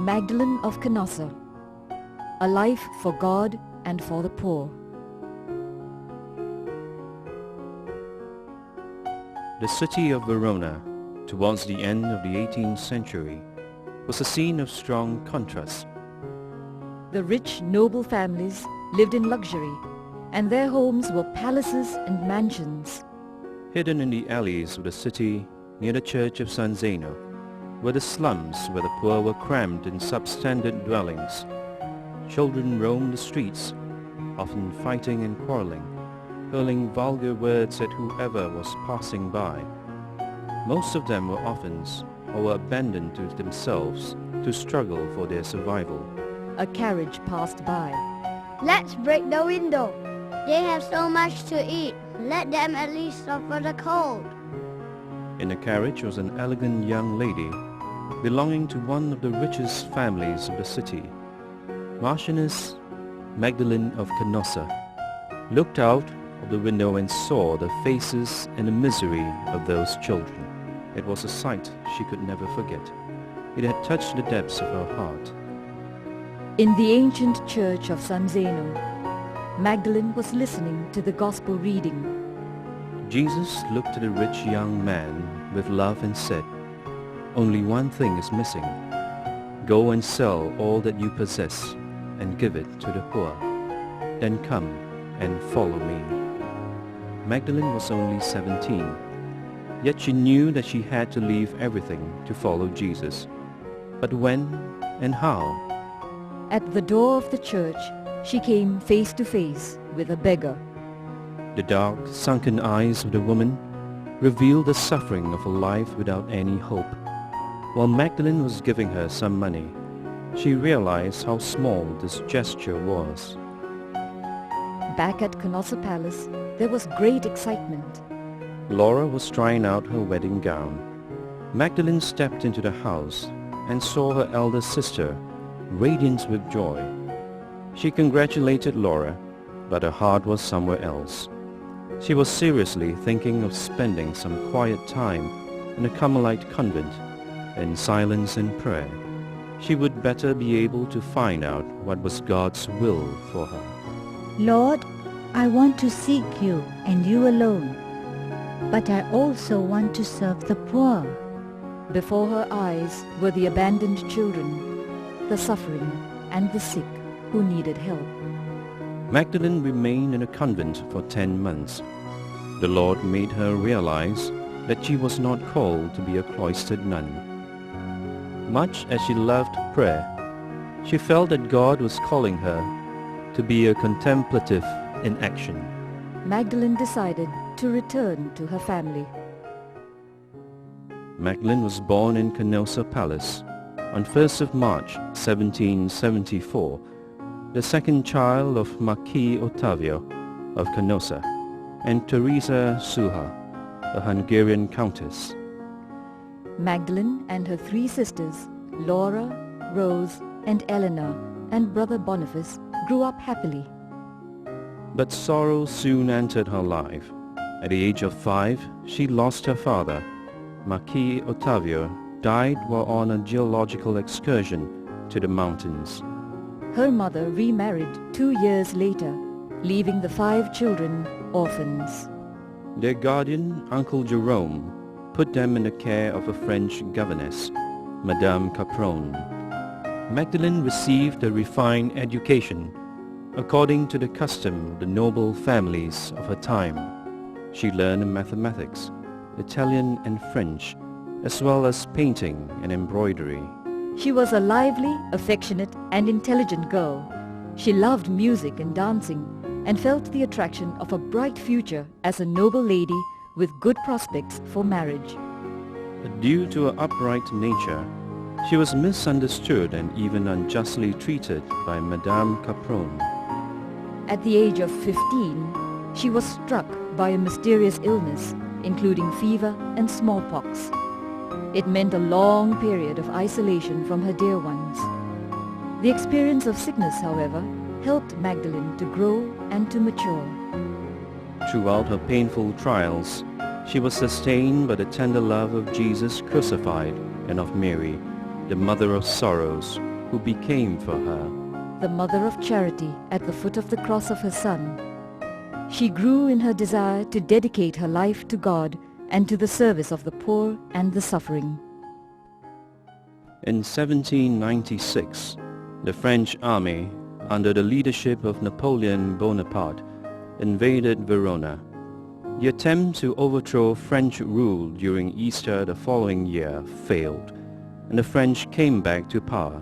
Magdalene of Canossa, a life for God and for the poor. The city of Verona, towards the end of the 18th century, was a scene of strong contrast. The rich, noble families lived in luxury, and their homes were palaces and mansions. Hidden in the alleys of the city near the church of San Zeno were the slums where the poor were crammed in substandard dwellings. Children roamed the streets, often fighting and quarreling, hurling vulgar words at whoever was passing by. Most of them were orphans or were abandoned to themselves to struggle for their survival. A carriage passed by. Let's break the window. They have so much to eat. Let them at least suffer the cold. In the carriage was an elegant young lady belonging to one of the richest families of the city. Marchioness Magdalene of Canossa looked out of the window and saw the faces and the misery of those children. It was a sight she could never forget. It had touched the depths of her heart. In the ancient church of San Zeno, Magdalene was listening to the gospel reading. Jesus looked at the rich young man with love and said, "Only one thing is missing. Go and sell all that you possess and give it to the poor. Then come and follow me." Magdalene was only 17, yet she knew that she had to leave everything to follow Jesus. But when and how? At the door of the church, she came face to face with a beggar. The dark, sunken eyes of the woman revealed the suffering of a life without any hope. While Magdalene was giving her some money, she realized how small this gesture was. Back at Canossa Palace, there was great excitement. Laura was trying out her wedding gown. Magdalene stepped into the house and saw her elder sister, radiant with joy. She congratulated Laura, but her heart was somewhere else. She was seriously thinking of spending some quiet time in a Carmelite convent, in silence and prayer. She would better be able to find out what was God's will for her. Lord, I want to seek you and you alone, but I also want to serve the poor. Before her eyes were the abandoned children, the suffering and the sick who needed help. Magdalene remained in a convent for 10 months. The Lord made her realize that she was not called to be a cloistered nun. Much as she loved prayer, she felt that God was calling her to be a contemplative in action. Magdalene decided to return to her family. Magdalene was born in Canossa Palace on 1st of March 1774, the second child of Marquis Ottavio of Canossa and Teresa Suha, a Hungarian countess. Magdalene and her 3 sisters, Laura, Rose, and Eleanor, and brother Boniface, grew up happily. But sorrow soon entered her life. At the age of 5, she lost her father. Marquis Ottavio died while on a geological excursion to the mountains. Her mother remarried 2 years later, leaving the 5 children orphans. Their guardian, Uncle Jerome, put them in the care of a French governess, Madame Capron. Magdalene received a refined education according to the custom of the noble families of her time. She learned mathematics, Italian and French, as well as painting and embroidery. She was a lively, affectionate, and intelligent girl. She loved music and dancing and felt the attraction of a bright future as a noble lady with good prospects for marriage. Due to her upright nature, she was misunderstood and even unjustly treated by Madame Capron. At the age of 15, she was struck by a mysterious illness, including fever and smallpox. It meant a long period of isolation from her dear ones. The experience of sickness, however, helped Magdalene to grow and to mature. Throughout her painful trials, she was sustained by the tender love of Jesus crucified and of Mary, the Mother of Sorrows, who became for her the mother of charity at the foot of the cross of her Son. She grew in her desire to dedicate her life to God and to the service of the poor and the suffering. In 1796, the French army, under the leadership of Napoleon Bonaparte, invaded Verona. The attempt to overthrow French rule during Easter the following year failed, and the French came back to power.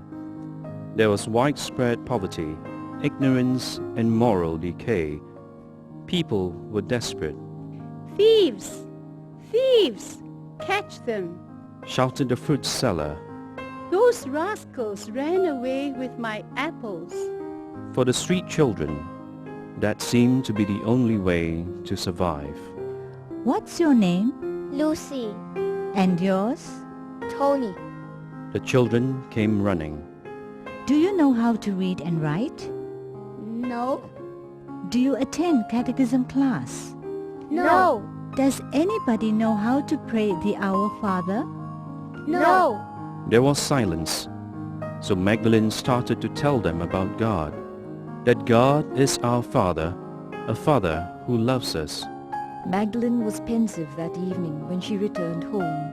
There was widespread poverty, ignorance, and moral decay. People were desperate, "Thieves! Thieves! Catch them! shouted the fruit seller. Those rascals ran away with my apples." For the street children, that seemed to be the only way to survive. What's your name? Lucy, And yours? Tony, The children came running. Do you know how to read and write? no, Do you attend catechism class? no, Does anybody know how to pray the Our Father? no. There was silence, so Magdalene started to tell them about God, that God is our Father, a Father who loves us. Magdalene was pensive that evening when she returned home.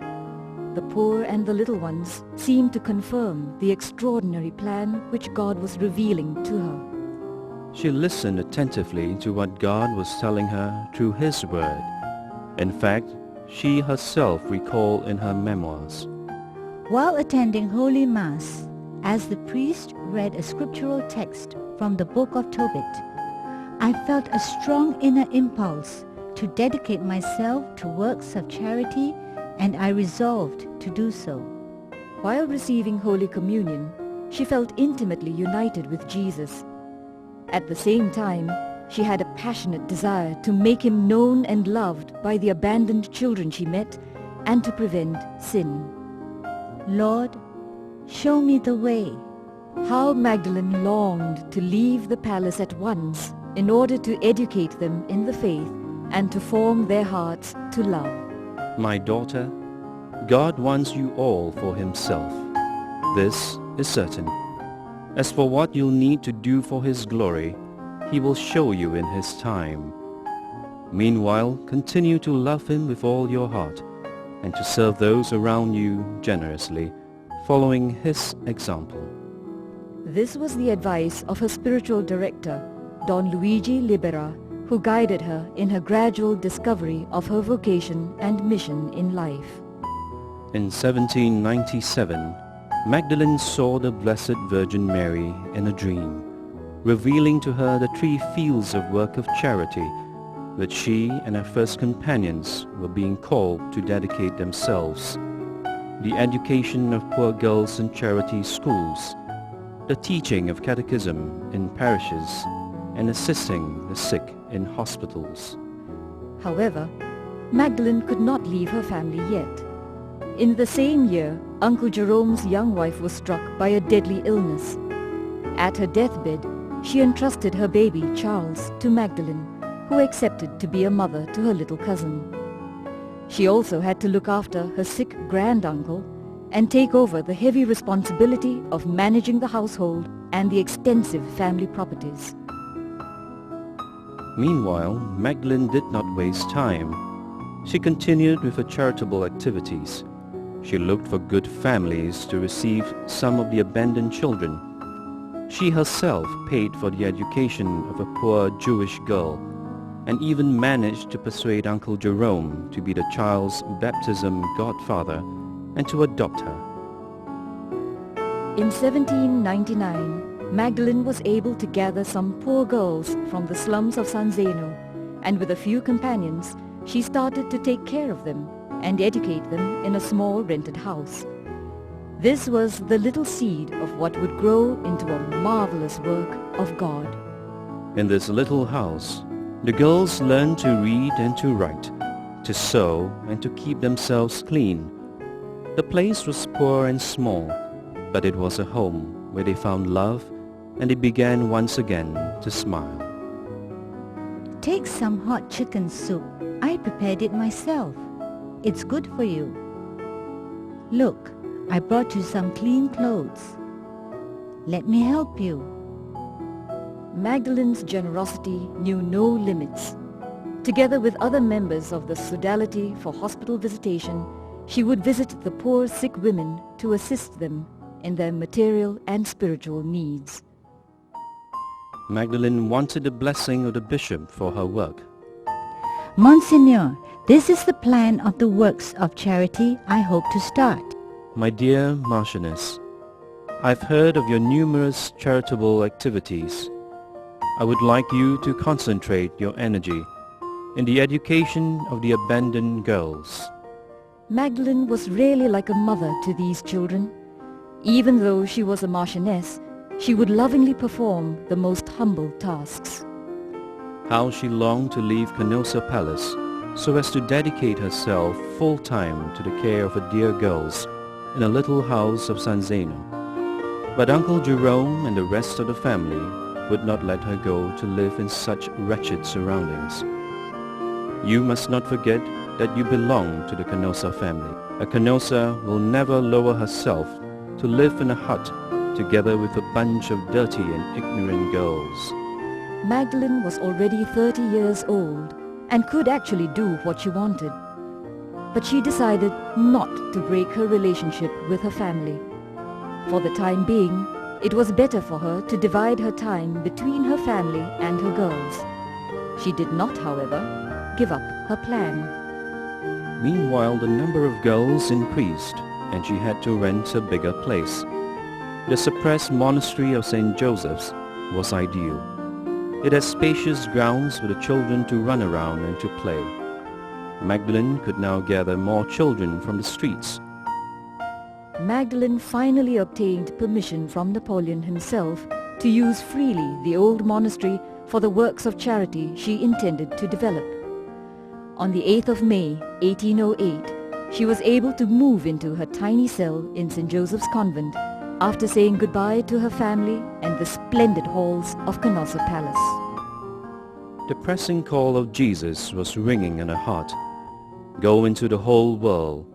The poor and the little ones seemed to confirm the extraordinary plan which God was revealing to her. She listened attentively to what God was telling her through His Word. In fact, she herself recalled in her memoirs, While attending Holy Mass, as the priest read a scriptural text from the book of Tobit, I felt a strong inner impulse to dedicate myself to works of charity, and I resolved to do so. While receiving Holy Communion, she felt intimately united with Jesus. At the same time, she had a passionate desire to make Him known and loved by the abandoned children she met and to prevent sin. Lord, show me the way. How Magdalene longed to leave the palace at once in order to educate them in the faith and to form their hearts to love. My daughter, God wants you all for Himself. This is certain. As for what you'll need to do for His glory, He will show you in His time. Meanwhile, continue to love Him with all your heart and to serve those around you generously, following His example. This was the advice of her spiritual director, Don Luigi Libera, who guided her in her gradual discovery of her vocation and mission in life. In 1797, Magdalene saw the Blessed Virgin Mary in a dream, revealing to her the 3 fields of work of charity which she and her first companions were being called to dedicate themselves: the education of poor girls in charity schools, the teaching of catechism in parishes, and assisting the sick in hospitals. However, Magdalene could not leave her family yet. In the same year, Uncle Jerome's young wife was struck by a deadly illness. At her deathbed, she entrusted her baby, Charles, to Magdalene, who accepted to be a mother to her little cousin. She also had to look after her sick granduncle and take over the heavy responsibility of managing the household and the extensive family properties. Meanwhile, Magdalene did not waste time. She continued with her charitable activities. She looked for good families to receive some of the abandoned children. She herself paid for the education of a poor Jewish girl, and even managed to persuade Uncle Jerome to be the child's baptism godfather and to adopt her. In 1799, Magdalene was able to gather some poor girls from the slums of San Zeno, and with a few companions, she started to take care of them and educate them in a small rented house. This was the little seed of what would grow into a marvelous work of God. In this little house, the girls learned to read and to write, to sew and to keep themselves clean. The place was poor and small, but it was a home where they found love, and they began once again to smile. Take some hot chicken soup. I prepared it myself. It's good for you. Look, I brought you some clean clothes. Let me help you. Magdalene's generosity knew no limits. Together with other members of the Sodality for hospital visitation, she would visit the poor sick women to assist them in their material and spiritual needs. Magdalene wanted the blessing of the bishop for her work. Monsignor, this is the plan of the works of charity I hope to start. My dear Marchioness, I've heard of your numerous charitable activities. I would like you to concentrate your energy in the education of the abandoned girls. Magdalene was really like a mother to these children. Even though she was a marchioness, she would lovingly perform the most humble tasks. How she longed to leave Canossa Palace so as to dedicate herself full-time to the care of her dear girls in a little house of San Zeno. But Uncle Jerome and the rest of the family would not let her go to live in such wretched surroundings. You must not forget that you belong to the Canossa family. A Canossa will never lower herself to live in a hut together with a bunch of dirty and ignorant girls. Magdalene was already 30 years old and could actually do what she wanted. But she decided not to break her relationship with her family. For the time being, it was better for her to divide her time between her family and her girls. She did not, however, give up her plan. Meanwhile, the number of girls increased and she had to rent a bigger place. The suppressed monastery of St. Joseph's was ideal. It had spacious grounds for the children to run around and to play. Magdalene could now gather more children from the streets. Magdalene finally obtained permission from Napoleon himself to use freely the old monastery for the works of charity she intended to develop. On the 8th of May, 1808, she was able to move into her tiny cell in St. Joseph's Convent after saying goodbye to her family and the splendid halls of Canossa Palace. The pressing call of Jesus was ringing in her heart. Go into the whole world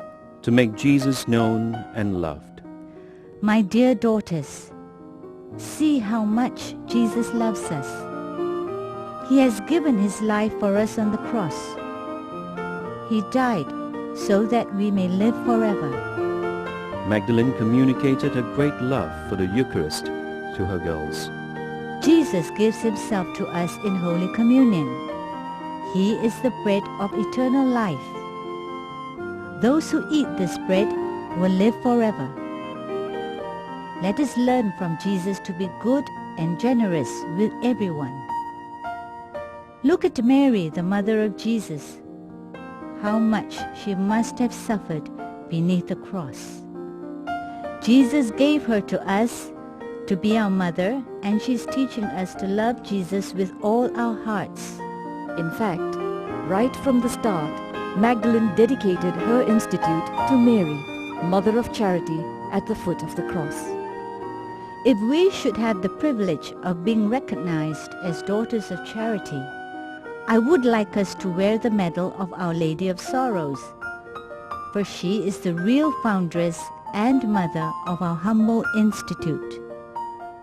to make Jesus known and loved. My dear daughters, see how much Jesus loves us. He has given his life for us on the cross. He died so that we may live forever. Magdalene communicated her great love for the Eucharist to her girls. Jesus gives himself to us in Holy Communion. He is the bread of eternal life. Those who eat this bread will live forever. Let us learn from Jesus to be good and generous with everyone. Look at Mary, the mother of Jesus. How much she must have suffered beneath the cross. Jesus gave her to us to be our mother, and she's teaching us to love Jesus with all our hearts. In fact, right from the start, Magdalene dedicated her institute to Mary, Mother of Charity, at the foot of the cross. If we should have the privilege of being recognized as daughters of charity, I would like us to wear the medal of Our Lady of Sorrows, for she is the real foundress and mother of our humble institute.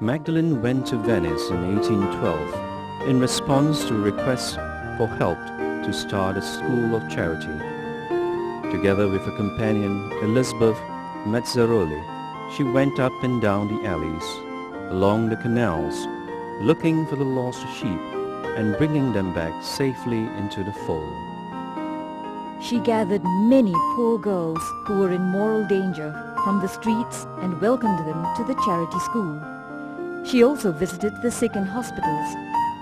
Magdalene went to Venice in 1812 in response to a request for help to start a school of charity. Together with her companion Elizabeth Mazzaroli, she went up and down the alleys, along the canals, looking for the lost sheep and bringing them back safely into the fold. She gathered many poor girls who were in moral danger from the streets and welcomed them to the charity school. She also visited the sick in hospitals,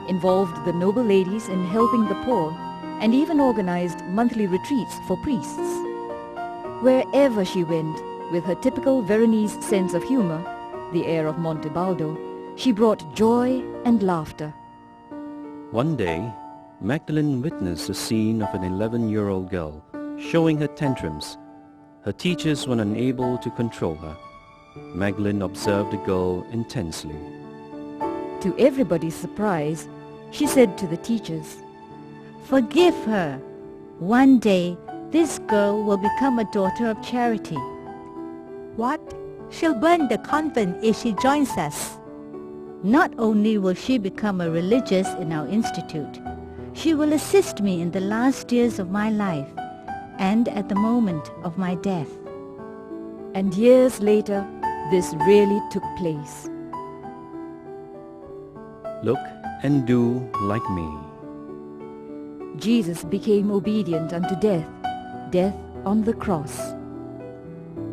involved the noble ladies in helping the poor, and even organized monthly retreats for priests. Wherever she went, with her typical Veronese sense of humor, the air of Montebaldo, she brought joy and laughter. One day, Magdalene witnessed a scene of an 11-year-old girl showing her tantrums. Her teachers were unable to control her. Magdalene observed the girl intensely. To everybody's surprise, she said to the teachers, Forgive her. One day, this girl will become a daughter of charity. What? She'll burn the convent if she joins us. Not only will she become a religious in our institute, she will assist me in the last years of my life and at the moment of my death. And years later, this really took place. Look and do like me. Jesus became obedient unto death, death on the cross.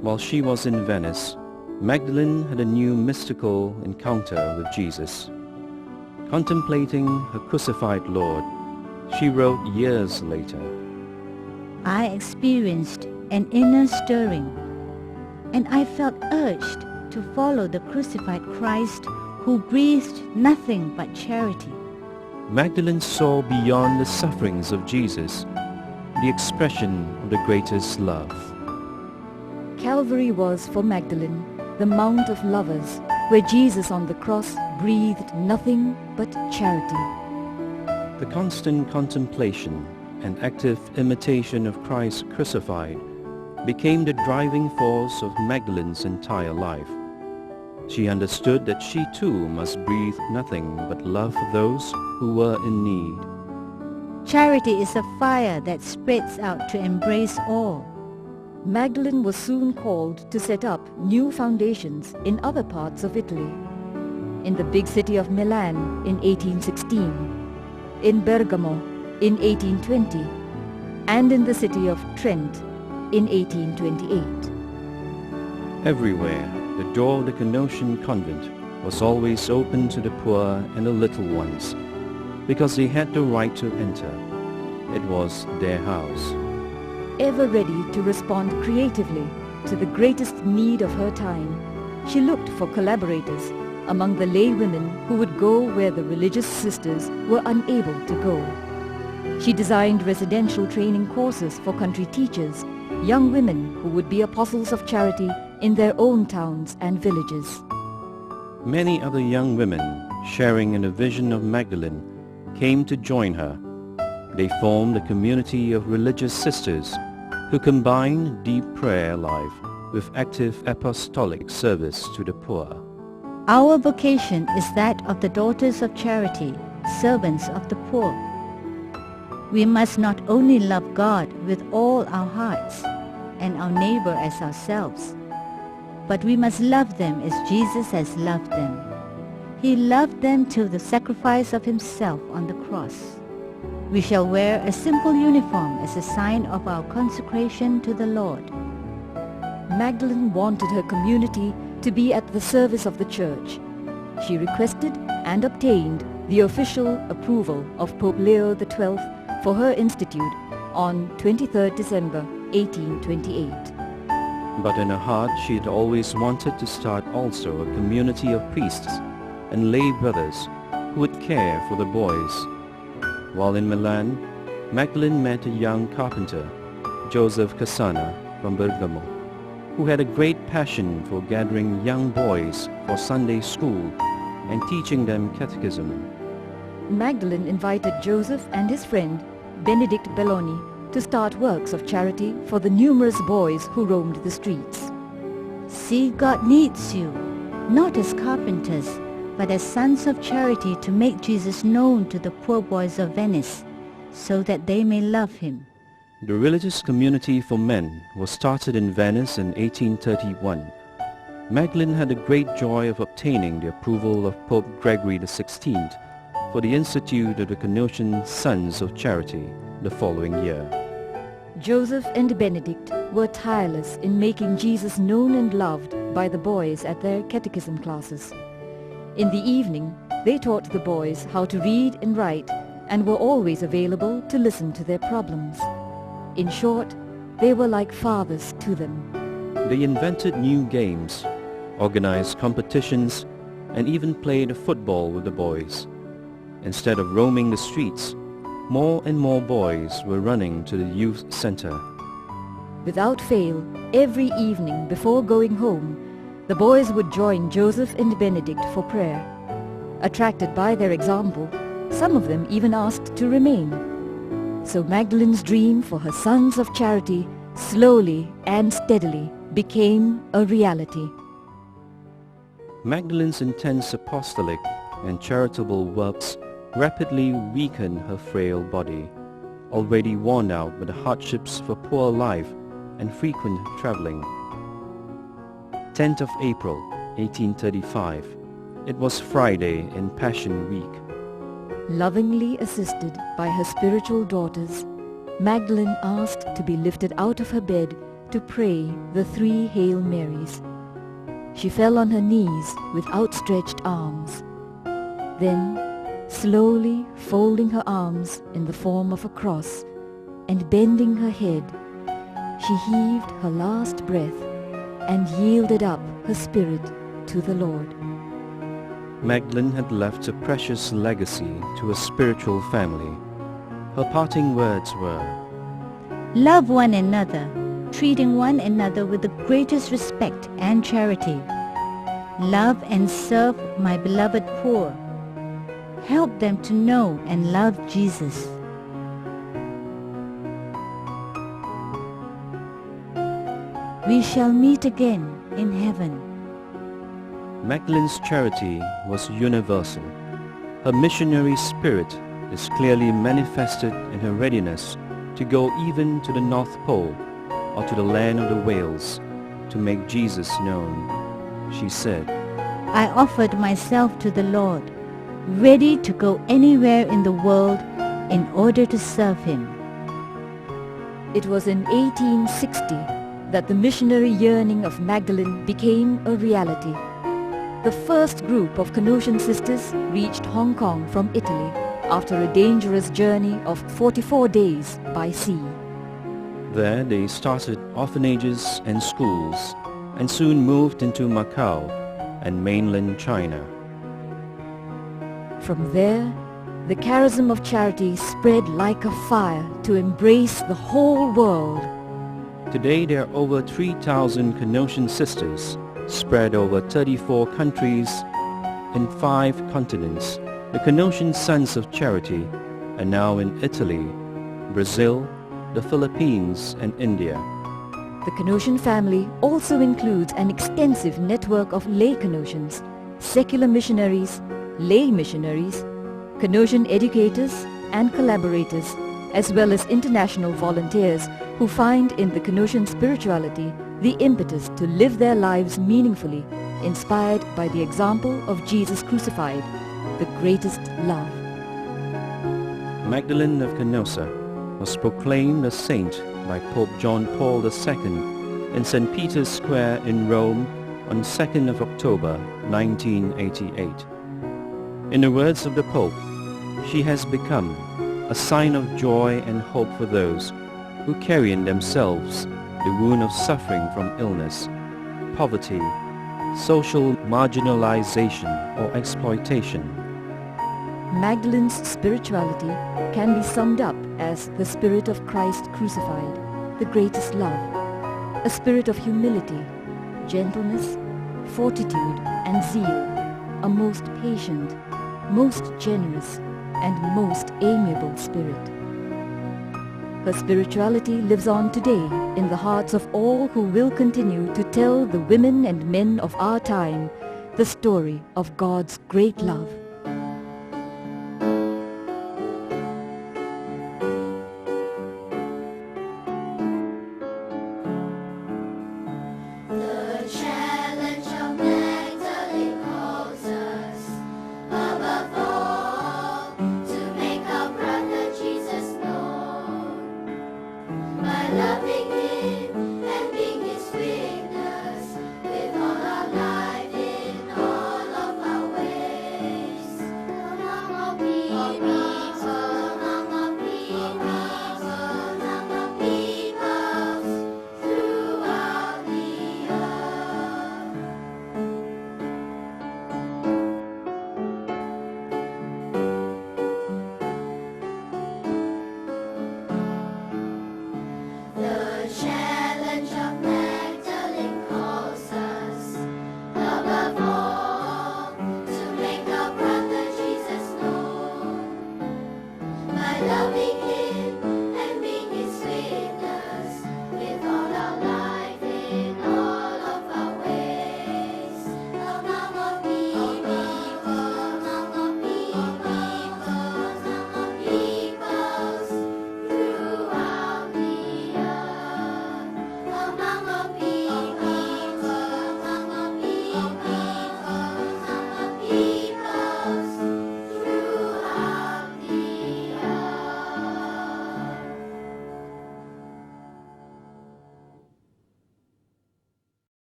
While she was in Venice, Magdalene had a new mystical encounter with Jesus. Contemplating her crucified Lord, she wrote years later, I experienced an inner stirring, and I felt urged to follow the crucified Christ who breathed nothing but charity. Magdalene saw beyond the sufferings of Jesus, the expression of the greatest love. Calvary was for Magdalene the Mount of Lovers, where Jesus on the cross breathed nothing but charity. The constant contemplation and active imitation of Christ crucified became the driving force of Magdalene's entire life. She understood that she too must breathe nothing but love for those who were in need. Charity is a fire that spreads out to embrace all. Magdalene was soon called to set up new foundations in other parts of Italy. In the big city of Milan in 1816, in Bergamo in 1820, and in the city of Trent in 1828. Everywhere, the door of the Canossian convent was always open to the poor and the little ones, because they had the right to enter. It was their house. Ever ready to respond creatively to the greatest need of her time, she looked for collaborators among the lay women who would go where the religious sisters were unable to go. She designed residential training courses for country teachers, young women who would be apostles of charity in their own towns and villages. Many other young women, sharing in the vision of Magdalene, came to join her. They formed a community of religious sisters who combined deep prayer life with active apostolic service to the poor. Our vocation is that of the daughters of charity, servants of the poor. We must not only love God with all our hearts and our neighbor as ourselves, but we must love them as Jesus has loved them. He loved them till the sacrifice of himself on the cross. We shall wear a simple uniform as a sign of our consecration to the Lord. Magdalene wanted her community to be at the service of the church. She requested and obtained the official approval of Pope Leo XII for her institute on 23 December 1828. But in her heart she had always wanted to start also a community of priests and lay brothers who would care for the boys. While in Milan, Magdalene met a young carpenter, Joseph Cassana from Bergamo, who had a great passion for gathering young boys for Sunday school and teaching them catechism. Magdalene invited Joseph and his friend, Benedict Belloni, to start works of charity for the numerous boys who roamed the streets. See, God needs you, not as carpenters, but as sons of charity to make Jesus known to the poor boys of Venice, so that they may love him. The religious community for men was started in Venice in 1831. Magdalene had the great joy of obtaining the approval of Pope Gregory XVI for the Institute of the Canossian Sons of Charity the following year. Joseph and Benedict were tireless in making Jesus known and loved by the boys at their catechism classes. In the evening, they taught the boys how to read and write and were always available to listen to their problems. In short, they were like fathers to them. They invented new games, organized competitions, and even played football with the boys. Instead of roaming the streets, more and more boys were running to the youth center. Without fail, every evening before going home, the boys would join Joseph and Benedict for prayer. Attracted by their example, some of them even asked to remain. So Magdalene's dream for her sons of charity slowly and steadily became a reality. Magdalene's intense apostolic and charitable works rapidly weakened her frail body, already worn out by the hardships of a poor life and frequent traveling. 10th of April, 1835. It was Friday in Passion Week. Lovingly assisted by her spiritual daughters, Magdalene asked to be lifted out of her bed to pray the 3 Hail Marys. She fell on her knees with outstretched arms. Then, slowly folding her arms in the form of a cross and bending her head, she heaved her last breath and yielded up her spirit to the Lord. Magdalene had left a precious legacy to a spiritual family. Her parting words were, Love one another, treating one another with the greatest respect and charity. Love and serve my beloved poor. Help them to know and love Jesus. We shall meet again in heaven. Magdalene's charity was universal. Her missionary spirit is clearly manifested in her readiness to go even to the North Pole or to the land of the whales to make Jesus known. She said, I offered myself to the Lord, ready to go anywhere in the world in order to serve Him. It was in 1860 that the missionary yearning of Magdalene became a reality. The first group of Canossian Sisters reached Hong Kong from Italy after a dangerous journey of 44 days by sea. There they started orphanages and schools and soon moved into Macau and mainland China. From there, the charism of charity spread like a fire to embrace the whole world. Today there are over 3,000 Canossian Sisters spread over 34 countries in 5 continents. The Canossian Sons of Charity are now in Italy, Brazil, the Philippines and India. The Canossian family also includes an extensive network of lay Canossians, secular missionaries, lay missionaries, Canossian educators and collaborators, as well as international volunteers who find in the Canossian spirituality the impetus to live their lives meaningfully, inspired by the example of Jesus crucified, the greatest love. Magdalene of Canossa was proclaimed a saint by Pope John Paul II in St. Peter's Square in Rome on 2nd of October 1988. In the words of the Pope, she has become a sign of joy and hope for those who carry in themselves the wound of suffering from illness, poverty, social marginalization or exploitation. Magdalene's spirituality can be summed up as the spirit of Christ crucified, the greatest love, a spirit of humility, gentleness, fortitude and zeal, a most patient, most generous and most amiable spirit. Her spirituality lives on today in the hearts of all who will continue to tell the women and men of our time the story of God's great love.